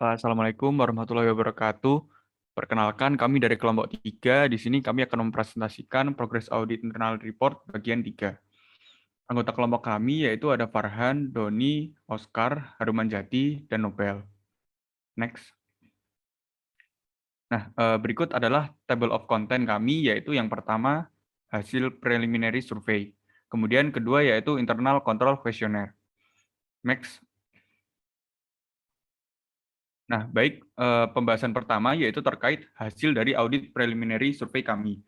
Assalamualaikum warahmatullahi wabarakatuh. Perkenalkan, kami dari kelompok 3. Di sini kami akan mempresentasikan progres audit internal report bagian 3. Anggota kelompok kami yaitu ada Farhan, Doni, Oscar, Harumanjati, dan Nobel. Next. Nah, berikut adalah table of content kami, yaitu yang pertama hasil preliminary survey. Kemudian kedua yaitu internal control questionnaire. Next. Nah, baik, pembahasan pertama yaitu terkait hasil dari audit preliminary survei kami.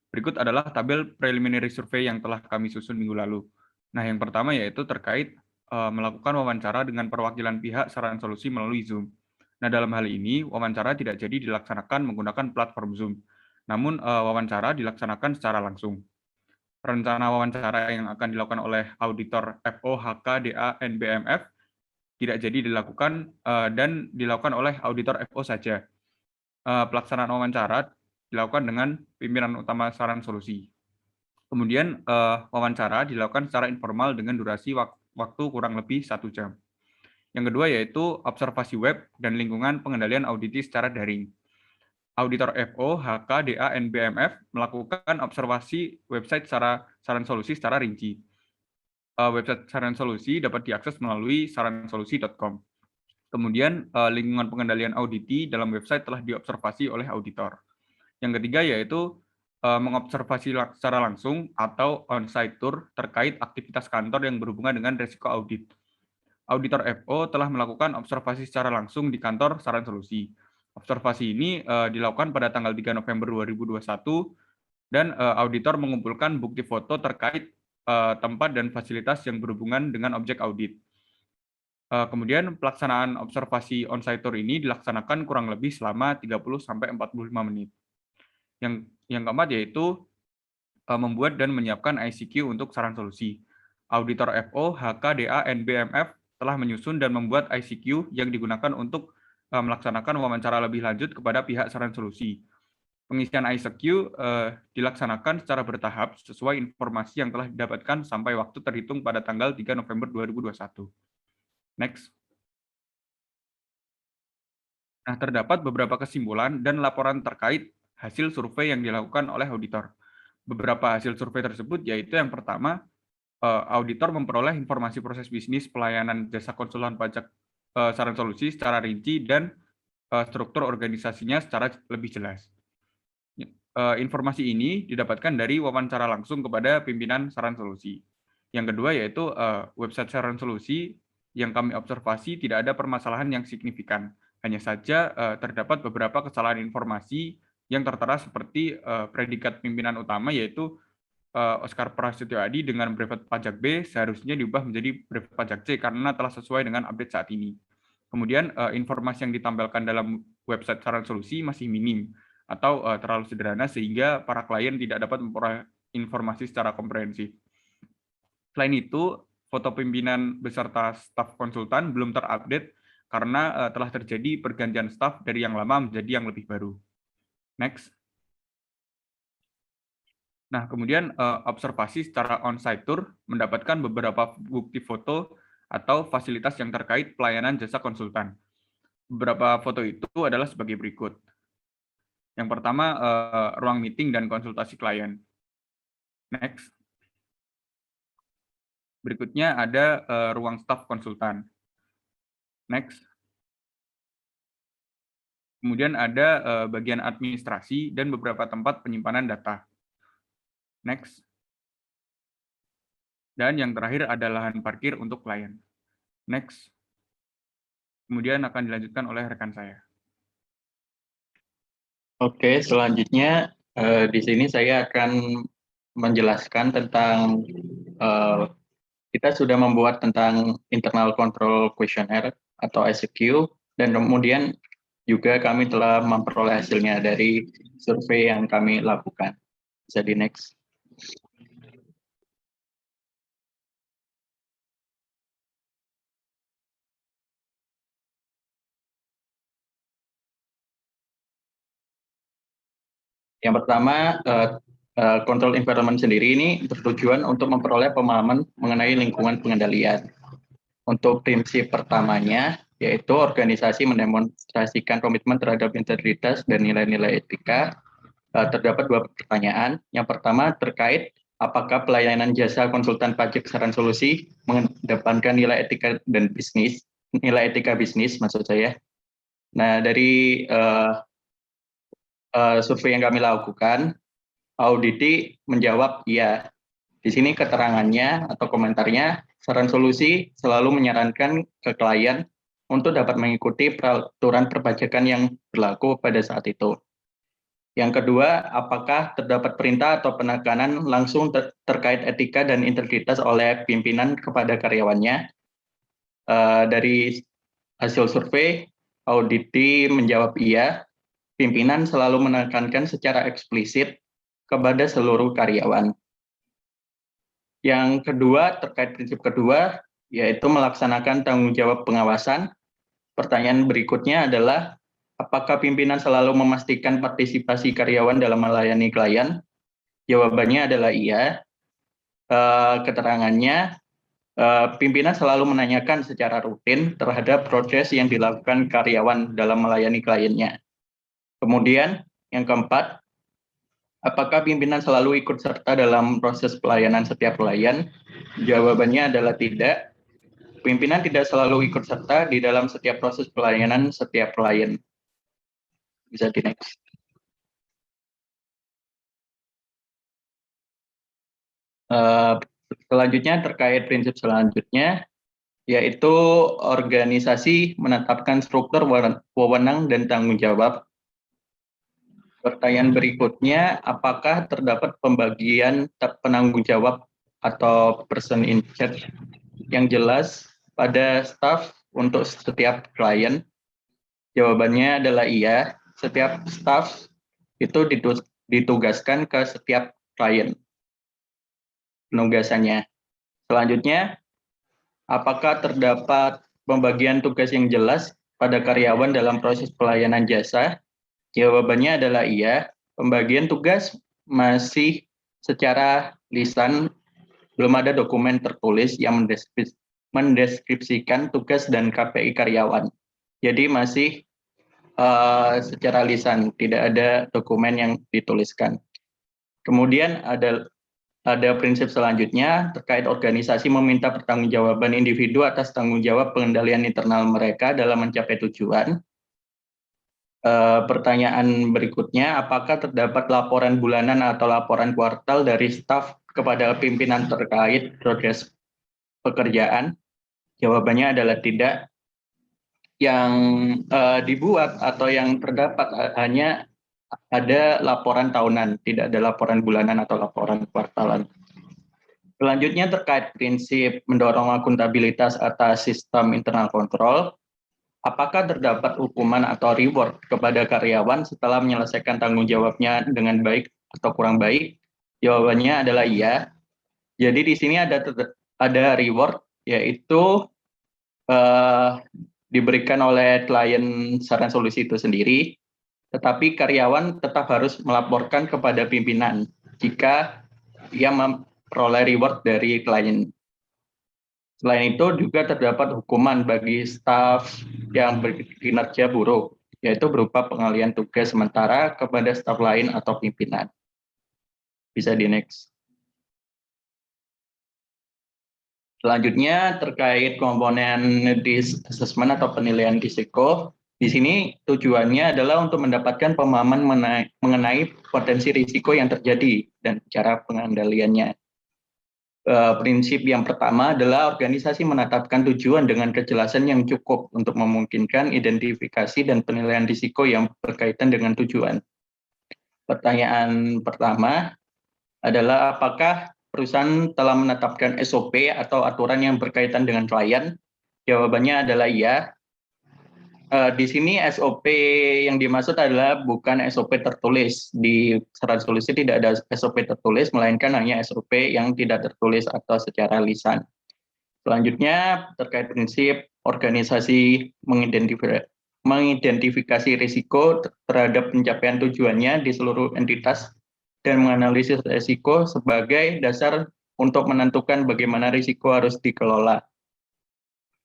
Berikut adalah tabel preliminary survei yang telah kami susun minggu lalu. Nah, yang pertama yaitu terkait melakukan wawancara dengan perwakilan pihak saran solusi melalui Zoom. Nah, dalam hal ini, wawancara tidak jadi dilaksanakan menggunakan platform Zoom, namun wawancara dilaksanakan secara langsung. Rencana wawancara yang akan dilakukan oleh auditor FO, HK, DA, NBMF tidak jadi dilakukan dan dilakukan oleh auditor FO saja. Pelaksanaan wawancara dilakukan dengan pimpinan utama saran solusi. Kemudian wawancara dilakukan secara informal dengan durasi waktu kurang lebih 1 jam. Yang kedua yaitu observasi web dan lingkungan pengendalian auditi secara daring. Auditor FO, HK, DA, NBMF melakukan observasi website saran solusi secara rinci. Website saran solusi dapat diakses melalui saransolusi.com. Kemudian lingkungan pengendalian auditi dalam website telah diobservasi oleh auditor. Yang ketiga yaitu mengobservasi secara langsung atau on-site tour terkait aktivitas kantor yang berhubungan dengan risiko audit. Auditor FO telah melakukan observasi secara langsung di kantor Saran Solusi. Observasi ini dilakukan pada tanggal 3 November 2021 dan auditor mengumpulkan bukti foto terkait tempat dan fasilitas yang berhubungan dengan objek audit. Kemudian pelaksanaan observasi on-site tour ini dilaksanakan kurang lebih selama 30-45 menit. Yang keempat yaitu membuat dan menyiapkan ICQ untuk saran solusi. Auditor FO, HK, DA, NBMF telah menyusun dan membuat ICQ yang digunakan untuk melaksanakan wawancara lebih lanjut kepada pihak saran solusi. Pengisian ICQ dilaksanakan secara bertahap sesuai informasi yang telah didapatkan sampai waktu terhitung pada tanggal 3 November 2021. Next. Nah, terdapat beberapa kesimpulan dan laporan terkait hasil survei yang dilakukan oleh auditor. Beberapa hasil survei tersebut yaitu yang pertama, auditor memperoleh informasi proses bisnis pelayanan jasa konsultan pajak saran solusi secara rinci dan struktur organisasinya secara lebih jelas. Informasi ini didapatkan dari wawancara langsung kepada pimpinan saran solusi. Yang kedua yaitu website saran solusi yang kami observasi tidak ada permasalahan yang signifikan. Hanya saja terdapat beberapa kesalahan informasi yang tertera seperti predikat pimpinan utama yaitu Oscar Prasetyo Adi dengan brevet pajak B seharusnya diubah menjadi brevet pajak C karena telah sesuai dengan update saat ini. Kemudian informasi yang ditampilkan dalam website saran solusi masih minim atau terlalu sederhana sehingga para klien tidak dapat memperoleh informasi secara komprehensif. Selain itu, foto pimpinan beserta staf konsultan belum terupdate karena telah terjadi pergantian staf dari yang lama menjadi yang lebih baru. Next. Nah, kemudian observasi secara on-site tour mendapatkan beberapa bukti foto atau fasilitas yang terkait pelayanan jasa konsultan. Beberapa foto itu adalah sebagai berikut. Yang pertama, ruang meeting dan konsultasi klien. Next. Berikutnya ada ruang staf konsultan. Next. Kemudian ada bagian administrasi dan beberapa tempat penyimpanan data. Next. Dan yang terakhir ada lahan parkir untuk klien. Next. Kemudian akan dilanjutkan oleh rekan saya. Oke, selanjutnya di sini saya akan menjelaskan tentang kita sudah membuat tentang internal control questionnaire atau ICQ, dan kemudian juga kami telah memperoleh hasilnya dari survei yang kami lakukan. Bisa di next. Yang pertama, control environment sendiri ini bertujuan untuk memperoleh pemahaman mengenai lingkungan pengendalian. Untuk prinsip pertamanya, yaitu organisasi mendemonstrasikan komitmen terhadap integritas dan nilai-nilai etika. Terdapat 2 pertanyaan. Yang pertama terkait apakah pelayanan jasa konsultan pajak saran solusi mengedepankan nilai etika dan bisnis, nilai etika bisnis maksud saya. Nah, dari survei yang kami lakukan, Auditi menjawab iya. Di sini keterangannya atau komentarnya, saran solusi selalu menyarankan ke klien untuk dapat mengikuti peraturan perpajakan yang berlaku pada saat itu. Yang kedua, apakah terdapat perintah atau penekanan langsung terkait etika dan integritas oleh pimpinan kepada karyawannya? Dari hasil survei, Auditi menjawab iya. Pimpinan selalu menekankan secara eksplisit kepada seluruh karyawan. Yang kedua, terkait prinsip kedua, yaitu melaksanakan tanggung jawab pengawasan. Pertanyaan berikutnya adalah, apakah pimpinan selalu memastikan partisipasi karyawan dalam melayani klien? Jawabannya adalah iya. Keterangannya, pimpinan selalu menanyakan secara rutin terhadap proses yang dilakukan karyawan dalam melayani kliennya. Kemudian, yang keempat, apakah pimpinan selalu ikut serta dalam proses pelayanan setiap klien? Jawabannya adalah tidak. Pimpinan tidak selalu ikut serta di dalam setiap proses pelayanan setiap klien. Bisa di next. Selanjutnya terkait prinsip selanjutnya, yaitu organisasi menetapkan struktur wewenang dan tanggung jawab. Pertanyaan berikutnya, apakah terdapat pembagian penanggung jawab atau person in charge yang jelas pada staf untuk setiap klien? Jawabannya adalah iya. Setiap staf itu ditugaskan ke setiap klien penugasannya. Selanjutnya, apakah terdapat pembagian tugas yang jelas pada karyawan dalam proses pelayanan jasa? Jawabannya adalah iya. Pembagian tugas masih secara lisan, belum ada dokumen tertulis yang mendeskripsikan tugas dan KPI karyawan. Jadi masih secara lisan, tidak ada dokumen yang dituliskan. Kemudian ada prinsip selanjutnya terkait organisasi meminta pertanggungjawaban individu atas tanggung jawab pengendalian internal mereka dalam mencapai tujuan. Pertanyaan berikutnya, apakah terdapat laporan bulanan atau laporan kuartal dari staf kepada pimpinan terkait progres pekerjaan? Jawabannya adalah tidak. Yang dibuat atau yang terdapat hanya ada laporan tahunan, tidak ada laporan bulanan atau laporan kuartalan. Selanjutnya terkait prinsip mendorong akuntabilitas atas sistem internal kontrol, apakah terdapat hukuman atau reward kepada karyawan setelah menyelesaikan tanggung jawabnya dengan baik atau kurang baik? Jawabannya adalah iya. Jadi di sini ada reward, yaitu diberikan oleh klien saran solusi itu sendiri, tetapi karyawan tetap harus melaporkan kepada pimpinan jika ia memperoleh reward dari klien. Selain itu juga terdapat hukuman bagi staf yang berkinerja buruk, yaitu berupa pengalihan tugas sementara kepada staf lain atau pimpinan. Bisa di next. Selanjutnya terkait komponen risk assessment atau penilaian risiko. Di sini tujuannya adalah untuk mendapatkan pemahaman mengenai potensi risiko yang terjadi dan cara pengendaliannya. Prinsip yang pertama adalah organisasi menetapkan tujuan dengan kejelasan yang cukup untuk memungkinkan identifikasi dan penilaian risiko yang berkaitan dengan tujuan. Pertanyaan pertama adalah apakah perusahaan telah menetapkan SOP atau aturan yang berkaitan dengan klien? Jawabannya adalah iya. Di sini SOP yang dimaksud adalah bukan SOP tertulis. Di saran solusi tidak ada SOP tertulis, melainkan hanya SOP yang tidak tertulis atau secara lisan. Selanjutnya, terkait prinsip organisasi mengidentifikasi risiko terhadap pencapaian tujuannya di seluruh entitas dan menganalisis risiko sebagai dasar untuk menentukan bagaimana risiko harus dikelola.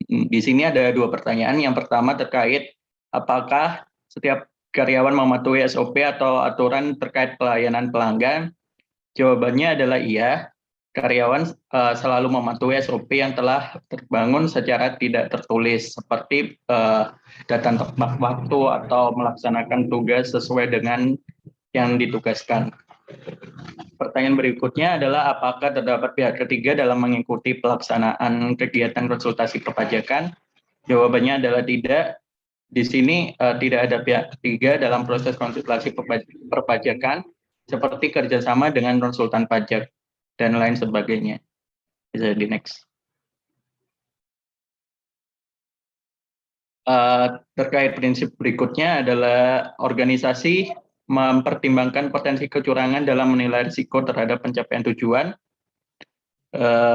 Di sini ada dua pertanyaan. Yang pertama terkait apakah setiap karyawan mematuhi SOP atau aturan terkait pelayanan pelanggan. Jawabannya adalah iya. Karyawan selalu mematuhi SOP yang telah terbangun secara tidak tertulis, seperti datang tepat waktu atau melaksanakan tugas sesuai dengan yang ditugaskan. Pertanyaan berikutnya adalah apakah terdapat pihak ketiga dalam mengikuti pelaksanaan kegiatan konsultasi perpajakan? Jawabannya adalah tidak. Di sini tidak ada pihak ketiga dalam proses konsultasi perpajakan, seperti kerjasama dengan konsultan pajak dan lain sebagainya. Bisa di next. Terkait prinsip berikutnya adalah organisasi mempertimbangkan potensi kecurangan dalam menilai risiko terhadap pencapaian tujuan.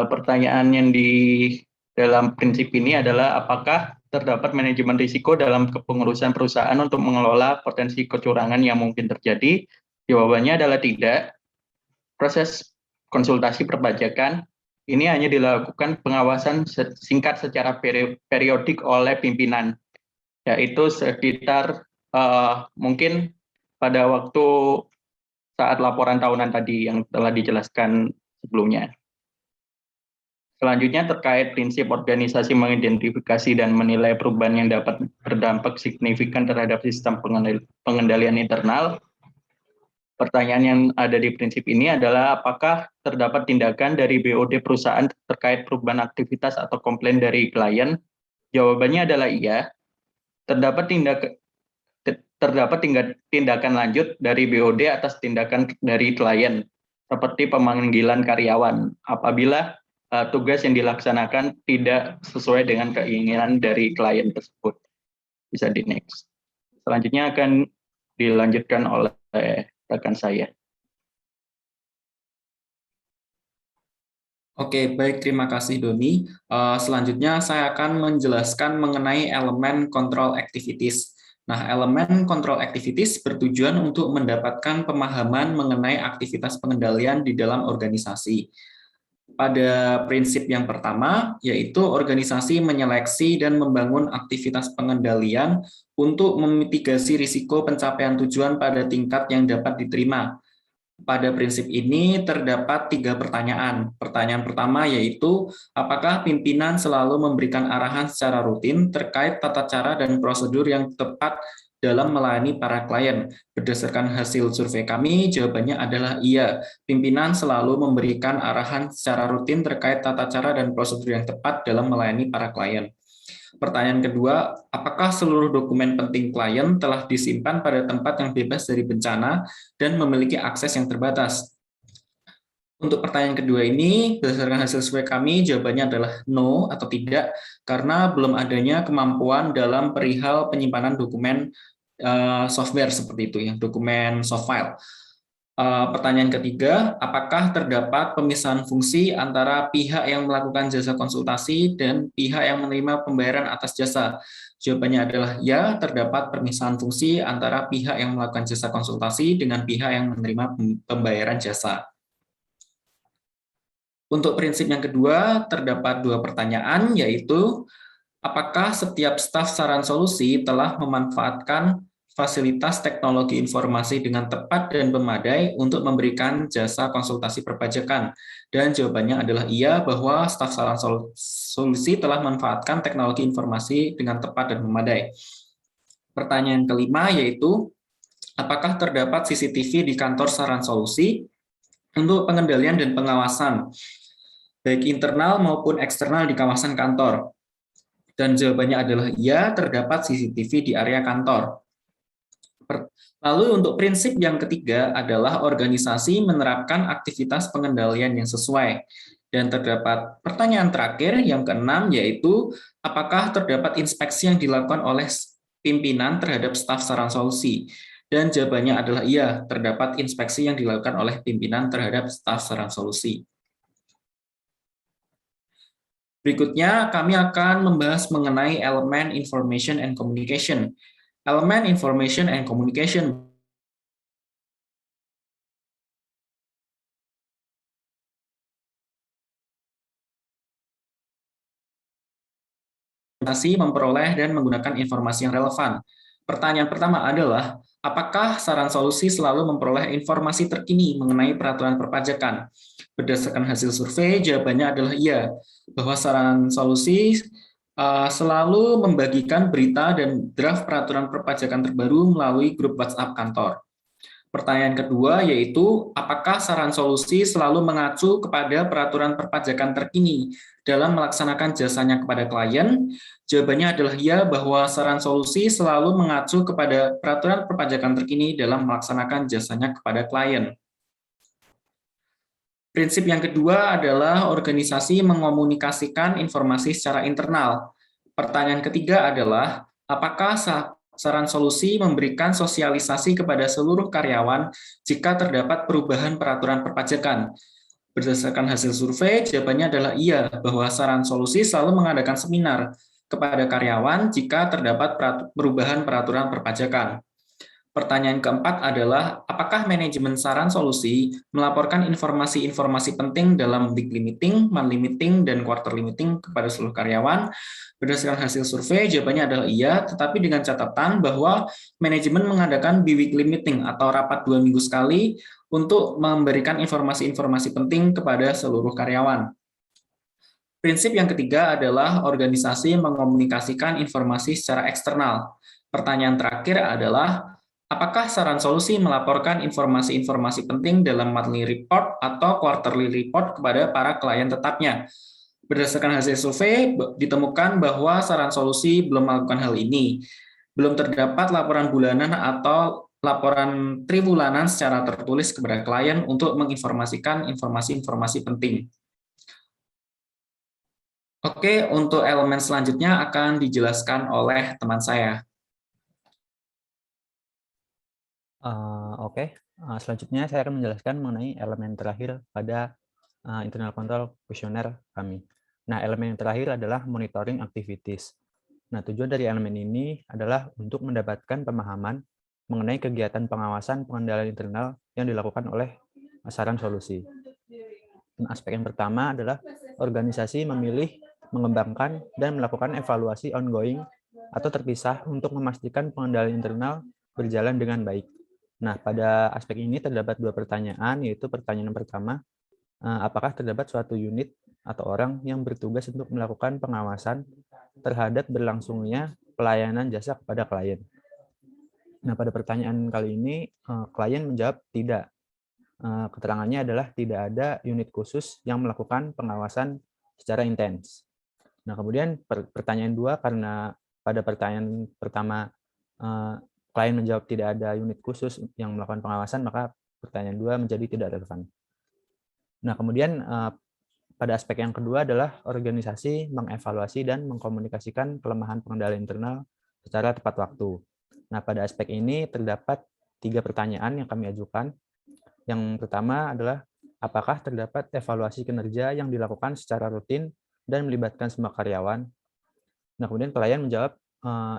Pertanyaan yang di dalam prinsip ini adalah apakah terdapat manajemen risiko dalam kepengurusan perusahaan untuk mengelola potensi kecurangan yang mungkin terjadi? Jawabannya adalah tidak. Proses konsultasi perpajakan ini hanya dilakukan pengawasan singkat secara periodik oleh pimpinan, yaitu sekitar mungkin pada waktu saat laporan tahunan tadi yang telah dijelaskan sebelumnya. Selanjutnya terkait prinsip organisasi mengidentifikasi dan menilai perubahan yang dapat berdampak signifikan terhadap sistem pengendalian internal. Pertanyaan yang ada di prinsip ini adalah apakah terdapat tindakan dari BOD perusahaan terkait perubahan aktivitas atau komplain dari klien? Jawabannya adalah iya. Terdapat tindakan lanjut dari BOD atas tindakan dari klien, seperti pemanggilan karyawan apabila tugas yang dilaksanakan tidak sesuai dengan keinginan dari klien tersebut. Bisa di next. Selanjutnya akan dilanjutkan oleh rekan saya. Oke, baik. Terima kasih, Doni. Selanjutnya, saya akan menjelaskan mengenai elemen control activities. Nah, elemen control activities bertujuan untuk mendapatkan pemahaman mengenai aktivitas pengendalian di dalam organisasi. Pada prinsip yang pertama, yaitu organisasi menyeleksi dan membangun aktivitas pengendalian untuk memitigasi risiko pencapaian tujuan pada tingkat yang dapat diterima. Pada prinsip ini terdapat 3 pertanyaan. Pertanyaan pertama yaitu, apakah pimpinan selalu memberikan arahan secara rutin terkait tata cara dan prosedur yang tepat dalam melayani para klien? Berdasarkan hasil survei kami, jawabannya adalah iya. Pimpinan selalu memberikan arahan secara rutin terkait tata cara dan prosedur yang tepat dalam melayani para klien. Pertanyaan kedua, apakah seluruh dokumen penting klien telah disimpan pada tempat yang bebas dari bencana dan memiliki akses yang terbatas? Untuk pertanyaan kedua ini, berdasarkan hasil survei kami, jawabannya adalah no atau tidak, karena belum adanya kemampuan dalam perihal penyimpanan dokumen software seperti itu, ya, dokumen soft file. Pertanyaan ketiga, apakah terdapat pemisahan fungsi antara pihak yang melakukan jasa konsultasi dan pihak yang menerima pembayaran atas jasa? Jawabannya adalah ya, terdapat pemisahan fungsi antara pihak yang melakukan jasa konsultasi dengan pihak yang menerima pembayaran jasa. Untuk prinsip yang kedua, terdapat 2 pertanyaan, yaitu apakah setiap staf saran solusi telah memanfaatkan fasilitas teknologi informasi dengan tepat dan memadai untuk memberikan jasa konsultasi perpajakan? Dan jawabannya adalah iya, bahwa staf saran solusi telah memanfaatkan teknologi informasi dengan tepat dan memadai. Pertanyaan kelima yaitu, apakah terdapat CCTV di kantor saran solusi untuk pengendalian dan pengawasan, baik internal maupun eksternal di kawasan kantor? Dan jawabannya adalah iya, terdapat CCTV di area kantor. Lalu untuk prinsip yang ketiga adalah organisasi menerapkan aktivitas pengendalian yang sesuai. Dan terdapat pertanyaan terakhir yang keenam yaitu apakah terdapat inspeksi yang dilakukan oleh pimpinan terhadap staf saran solusi? Dan jawabannya adalah iya, terdapat inspeksi yang dilakukan oleh pimpinan terhadap staf saran solusi. Berikutnya, kami akan membahas mengenai elemen information and communication. Elemen information and communication memperoleh dan menggunakan informasi yang relevan. Pertanyaan pertama adalah, apakah saran solusi selalu memperoleh informasi terkini mengenai peraturan perpajakan? Berdasarkan hasil survei, jawabannya adalah iya, bahwa saran solusi selalu membagikan berita dan draft peraturan perpajakan terbaru melalui grup WhatsApp kantor. Pertanyaan kedua yaitu, apakah saran solusi selalu mengacu kepada peraturan perpajakan terkini dalam melaksanakan jasanya kepada klien? Jawabannya adalah ya, bahwa saran solusi selalu mengacu kepada peraturan perpajakan terkini dalam melaksanakan jasanya kepada klien. Prinsip yang kedua adalah organisasi mengomunikasikan informasi secara internal. Pertanyaan ketiga adalah, apakah saran solusi memberikan sosialisasi kepada seluruh karyawan jika terdapat perubahan peraturan perpajakan? Berdasarkan hasil survei, jawabannya adalah iya, bahwa saran solusi selalu mengadakan seminar kepada karyawan jika terdapat perubahan peraturan perpajakan. Pertanyaan keempat adalah, apakah manajemen saran solusi melaporkan informasi-informasi penting dalam weekly meeting, monthly meeting, dan quarterly meeting kepada seluruh karyawan? Berdasarkan hasil survei, jawabannya adalah iya, tetapi dengan catatan bahwa manajemen mengadakan bi-weekly meeting atau rapat 2 minggu sekali untuk memberikan informasi-informasi penting kepada seluruh karyawan. Prinsip yang ketiga adalah organisasi mengomunikasikan informasi secara eksternal. Pertanyaan terakhir adalah, apakah saran solusi melaporkan informasi-informasi penting dalam monthly report atau quarterly report kepada para klien tetapnya? Berdasarkan hasil survei, ditemukan bahwa saran solusi belum melakukan hal ini. Belum terdapat laporan bulanan atau laporan triwulanan secara tertulis kepada klien untuk menginformasikan informasi-informasi penting. Oke, untuk elemen selanjutnya akan dijelaskan oleh teman saya. Selanjutnya saya akan menjelaskan mengenai elemen terakhir pada internal control questionnaire kami. Nah, elemen yang terakhir adalah monitoring activities. Nah, tujuan dari elemen ini adalah untuk mendapatkan pemahaman mengenai kegiatan pengawasan pengendalian internal yang dilakukan oleh saran solusi. Nah, aspek yang pertama adalah organisasi memilih, mengembangkan, dan melakukan evaluasi ongoing atau terpisah untuk memastikan pengendalian internal berjalan dengan baik. Nah, pada aspek ini terdapat 2 pertanyaan, yaitu pertanyaan pertama, apakah terdapat suatu unit atau orang yang bertugas untuk melakukan pengawasan terhadap berlangsungnya pelayanan jasa kepada klien. Nah, pada pertanyaan kali ini, klien menjawab tidak. Keterangannya adalah tidak ada unit khusus yang melakukan pengawasan secara intens. Nah, kemudian pertanyaan 2, karena pada pertanyaan pertama klien menjawab tidak ada unit khusus yang melakukan pengawasan, maka pertanyaan 2 menjadi tidak relevan. Nah, kemudian pada aspek yang kedua adalah organisasi mengevaluasi dan mengkomunikasikan kelemahan pengendalian internal secara tepat waktu. Nah, pada aspek ini terdapat 3 pertanyaan yang kami ajukan. Yang pertama adalah, apakah terdapat evaluasi kinerja yang dilakukan secara rutin dan melibatkan semua karyawan? Nah, kemudian klien menjawab,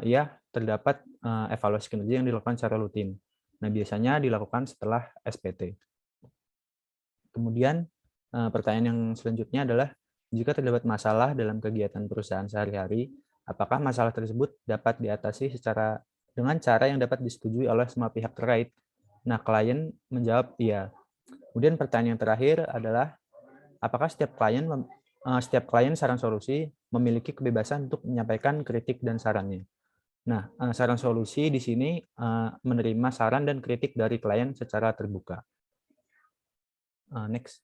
iya, terdapat evaluasi kinerja yang dilakukan secara rutin. Nah, biasanya dilakukan setelah SPT. Kemudian, pertanyaan yang selanjutnya adalah, jika terdapat masalah dalam kegiatan perusahaan sehari-hari, apakah masalah tersebut dapat diatasi dengan cara yang dapat disetujui oleh semua pihak terkait? Nah, klien menjawab iya. Kemudian pertanyaan terakhir adalah, apakah setiap klien saran solusi memiliki kebebasan untuk menyampaikan kritik dan sarannya? Nah, saran solusi di sini menerima saran dan kritik dari klien secara terbuka. Next.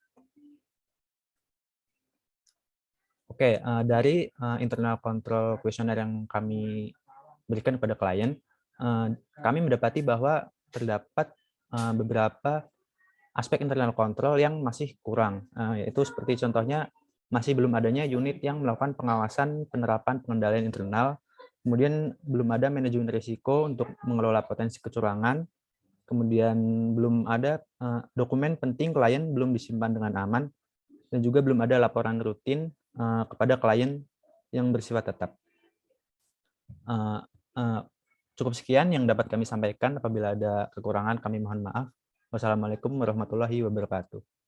Oke, dari internal control questionnaire yang kami berikan kepada klien, kami mendapati bahwa terdapat beberapa aspek internal control yang masih kurang, yaitu seperti contohnya masih belum adanya unit yang melakukan pengawasan penerapan pengendalian internal, kemudian belum ada manajemen risiko untuk mengelola potensi kecurangan, kemudian belum ada dokumen penting klien belum disimpan dengan aman, dan juga belum ada laporan rutin kepada klien yang bersifat tetap. Cukup sekian yang dapat kami sampaikan. Apabila ada kekurangan, kami mohon maaf. Wassalamualaikum warahmatullahi wabarakatuh.